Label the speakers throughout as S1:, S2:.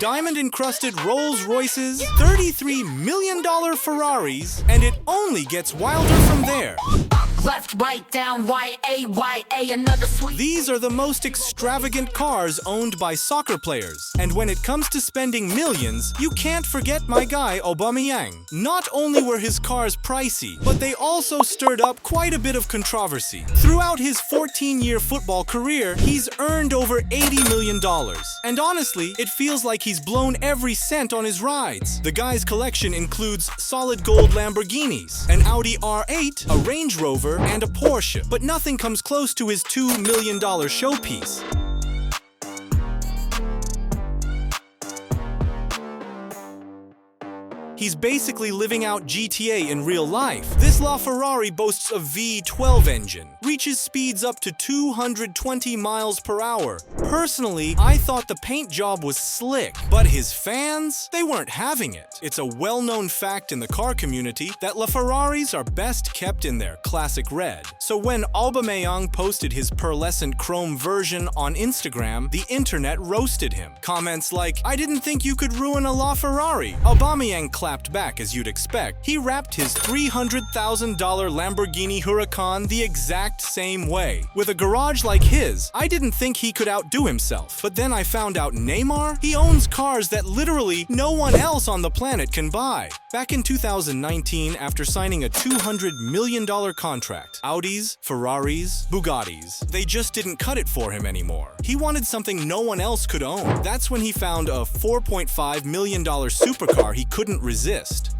S1: diamond-encrusted Rolls-Royces, $33 million Ferraris, and it only gets wilder from there.
S2: Left, right, down, Y-A, another sweet.
S1: These are the most extravagant cars owned by soccer players. And when it comes to spending millions, you can't forget my guy Aubameyang. Not only were his cars pricey, but they also stirred up quite a bit of controversy. Throughout his 14-year football career, he's earned over $80 million. And honestly, it feels like he's blown every cent on his rides. The guy's collection includes solid gold Lamborghinis, an Audi R8, a Range Rover, and a Porsche, but nothing comes close to his $2 million showpiece. He's basically living out GTA in real life. This LaFerrari boasts a V12 engine, reaches speeds up to 220 miles per hour. Personally, I thought the paint job was slick, but his fans, they weren't having it. It's a well-known fact in the car community that LaFerraris are best kept in their classic red. So when Aubameyang posted his pearlescent chrome version on Instagram, the internet roasted him. Comments like, "I didn't think you could ruin a LaFerrari." Aubameyang clapped back as you'd expect. He wrapped his $300,000 Lamborghini Huracan the exact same way. With a garage like his, I didn't think he could outdo himself. But then I found out Neymar, he owns cars that literally no one else on the planet can buy. Back in 2019, after signing a $200 million contract, Audis, Ferraris, Bugattis, they just didn't cut it for him anymore. He wanted something no one else could own. That's when he found a $4.5 million supercar he couldn't resist.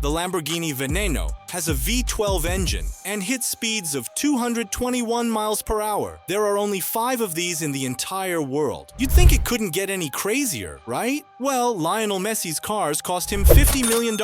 S1: The Lamborghini Veneno has a V12 engine and hits speeds of 221 miles per hour. There are only 5 of these in the entire world. You'd think it couldn't get any crazier, right? Well, Lionel Messi's cars cost him $50 million,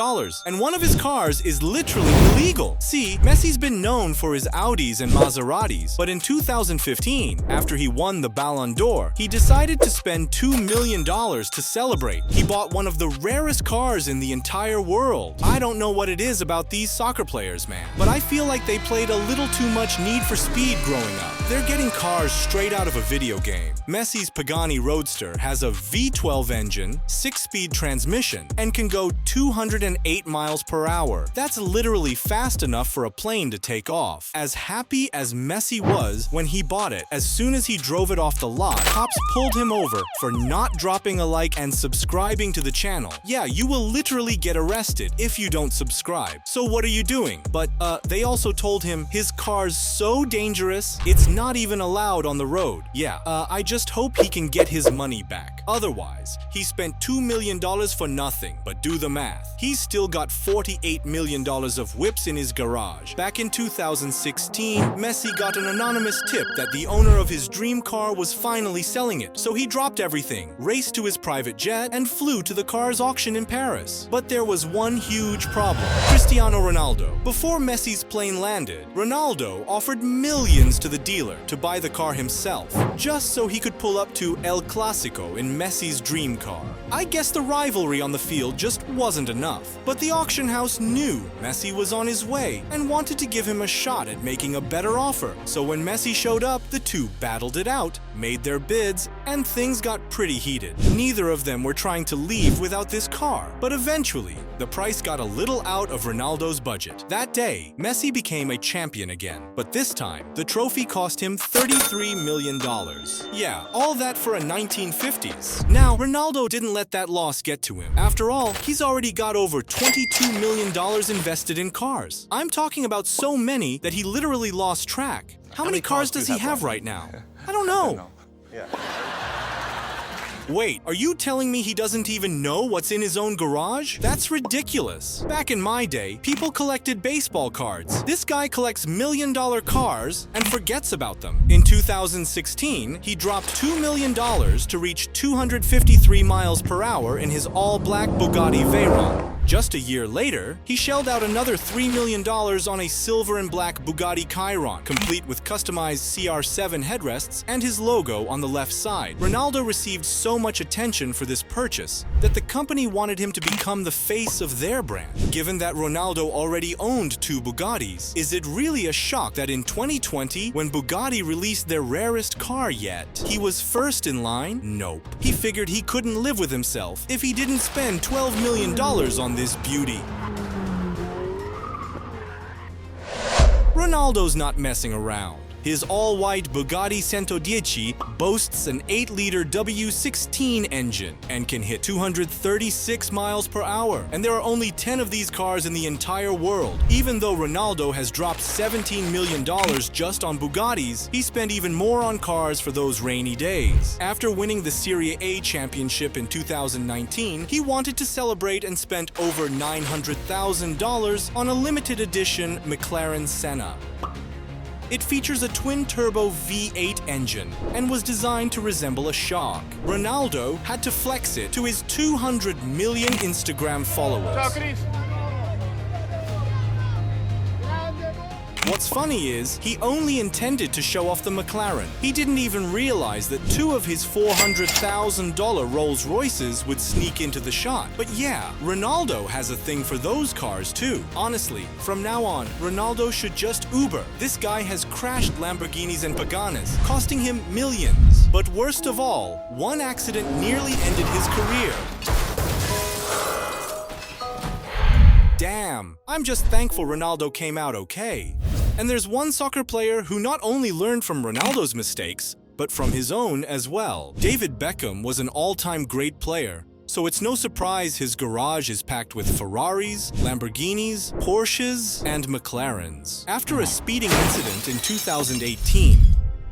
S1: and one of his cars is literally illegal. See, Messi's been known for his Audis and Maseratis, but in 2015, after he won the Ballon d'Or, he decided to spend $2 million to celebrate. He bought one of the rarest cars in the entire world. I don't know what it is about these soccer players, man, but I feel like they played a little too much Need for Speed growing up. They're getting cars straight out of a video game. Messi's Pagani Roadster has a V12 engine, 6-speed transmission, and can go 208 miles per hour. That's literally fast enough for a plane to take off. As happy as Messi was when he bought it, as soon as he drove it off the lot, cops pulled him over for not dropping a like and subscribing to the channel. Yeah, you will literally get arrested if you don't subscribe. So what are you doing? But they also told him his car's so dangerous, it's not even allowed on the road. Yeah, I just hope he can get his money back. Otherwise, he spent $2 million for nothing. But do the math. He's still got $48 million of whips in his garage. Back in 2016, Messi got an anonymous tip that the owner of his dream car was finally selling it. So he dropped everything, raced to his private jet, and flew to the car's auction in Paris. But there was one huge problem. Cristiano Ronaldo. Before Messi's plane landed, Ronaldo offered millions to the dealer to buy the car himself, just so he could pull up to El Clasico in Messi's dream car. I guess the rivalry on the field just wasn't enough, but the auction house knew Messi was on his way and wanted to give him a shot at making a better offer. So when Messi showed up, the two battled it out, made their bids, and things got pretty heated. Neither of them were trying to leave without this car, but eventually, the price got a little out of Ronaldo's budget. That day, Messi became a champion again, but this time, the trophy cost him $33 million. Yeah, all that for a 1950s. Now, Ronaldo didn't let that loss get to him. After all, he's already got over $22 million invested in cars. I'm talking about so many that he literally lost track. How many cars does he have right now? I don't know.
S3: Yeah.
S1: Wait, are you telling me he doesn't even know what's in his own garage? That's ridiculous. Back in my day, people collected baseball cards. This guy collects million-dollar cars and forgets about them. In 2016, he dropped $2 million to reach 253 miles per hour in his all-black Bugatti Veyron. Just a year later, he shelled out another $3 million on a silver and black Bugatti Chiron, complete with customized CR7 headrests and his logo on the left side. Ronaldo received so much attention for this purchase that the company wanted him to become the face of their brand. Given that Ronaldo already owned 2 Bugattis, is it really a shock that in 2020, when Bugatti released their rarest car yet, he was first in line? Nope. He figured he couldn't live with himself if he didn't spend $12 million on this beauty. Ronaldo's not messing around. His all-white Bugatti 110 boasts an 8-liter W16 engine and can hit 236 miles per hour. And there are only 10 of these cars in the entire world. Even though Ronaldo has dropped $17 million just on Bugattis, he spent even more on cars for those rainy days. After winning the Serie A championship in 2019, he wanted to celebrate and spent over $900,000 on a limited edition McLaren Senna. It features a twin-turbo V8 engine and was designed to resemble a shark. Ronaldo had to flex it to his 200 million Instagram followers. What's funny is, he only intended to show off the McLaren. He didn't even realize that 2 of his $400,000 Rolls Royces would sneak into the shot. But yeah, Ronaldo has a thing for those cars too. Honestly, from now on, Ronaldo should just Uber. This guy has crashed Lamborghinis and Paganas, costing him millions. But worst of all, one accident nearly ended his career. Damn, I'm just thankful Ronaldo came out okay. And there's one soccer player who not only learned from Ronaldo's mistakes, but from his own as well. David Beckham was an all-time great player, so it's no surprise his garage is packed with Ferraris, Lamborghinis, Porsches, and McLarens. After a speeding incident in 2018,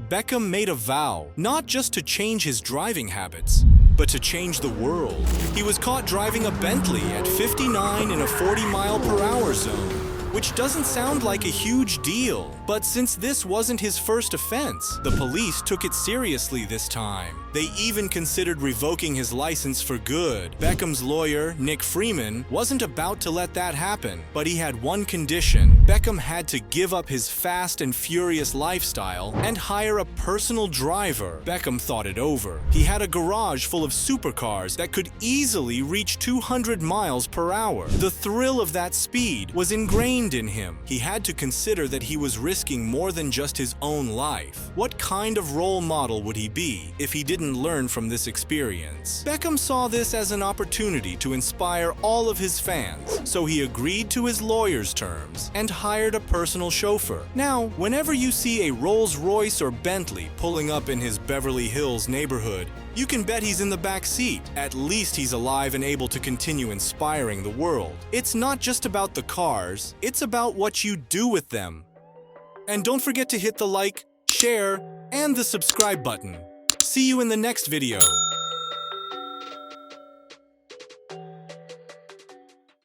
S1: Beckham made a vow not just to change his driving habits, but to change the world. He was caught driving a Bentley at 59 in a 40-mile-per-hour zone, which doesn't sound like a huge deal. But since this wasn't his first offense, the police took it seriously this time. They even considered revoking his license for good. Beckham's lawyer, Nick Freeman, wasn't about to let that happen, but he had one condition. Beckham had to give up his fast and furious lifestyle and hire a personal driver. Beckham thought it over. He had a garage full of supercars that could easily reach 200 miles per hour. The thrill of that speed was ingrained in him. He had to consider that he was risking more than just his own life. What kind of role model would he be if he didn't learn from this experience? Beckham saw this as an opportunity to inspire all of his fans, so he agreed to his lawyer's terms and hired a personal chauffeur. Now, whenever you see a Rolls-Royce or Bentley pulling up in his Beverly Hills neighborhood, you can bet he's in the back seat. At least he's alive and able to continue inspiring the world. It's not just about the cars, it's about what you do with them. And don't forget to hit the like, share, and the subscribe button. See you in the next video.